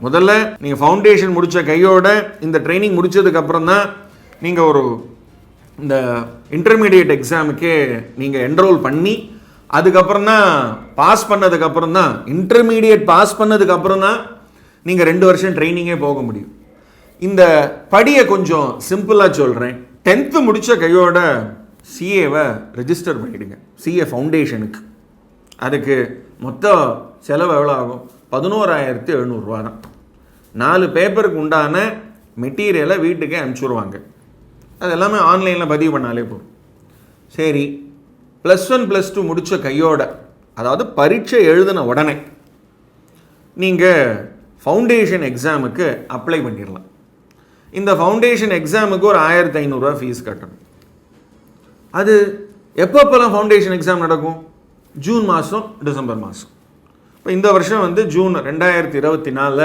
முதல்ல நீங்கள் ஃபவுண்டேஷன் முடித்த கையோட இந்த ட்ரைனிங் முடித்ததுக்கப்புறம் தான் நீங்கள் ஒரு இந்த இன்டர்மீடியட் எக்ஸாமுக்கே நீங்கள் என்ரோல் பண்ணி அதுக்கப்புறம் தான் பாஸ் பண்ணதுக்கப்புறம் தான் இன்டர்மீடியட் பாஸ் பண்ணதுக்கப்புறம் தான் நீங்கள் 2 வருஷம் ட்ரைனிங்கே போக முடியும். இந்த படியை கொஞ்சம் சிம்பிளாக சொல்கிறேன். 10th முடித்த கையோட சிஏவை ரெஜிஸ்டர் பண்ணிவிடுங்க. சிஏ ஃபவுண்டேஷனுக்கு அதுக்கு மொத்த செலவு எவ்வளோ ஆகும்? 11,700 தான். 4 பேப்பருக்கு உண்டான மெட்டீரியலை வீட்டுக்கே அனுப்பிச்சுடுவாங்க. அது எல்லாமே ஆன்லைனில் பதிவு பண்ணாலே போதும். சரி, +1 +2 முடித்த கையோட, அதாவது பரீட்சை எழுதின உடனே நீங்கள் ஃபவுண்டேஷன் எக்ஸாமுக்கு அப்ளை பண்ணிடலாம். இந்த ஃபவுண்டேஷன் எக்ஸாமுக்கு ஒரு 1,500 ஃபீஸ் கட்டணும். அது எப்பப்போலாம் ஃபவுண்டேஷன் எக்ஸாம் நடக்கும்? ஜூன் மாதம், டிசம்பர் மாதம். இப்போ இந்த வருஷம் ஜூன் 2024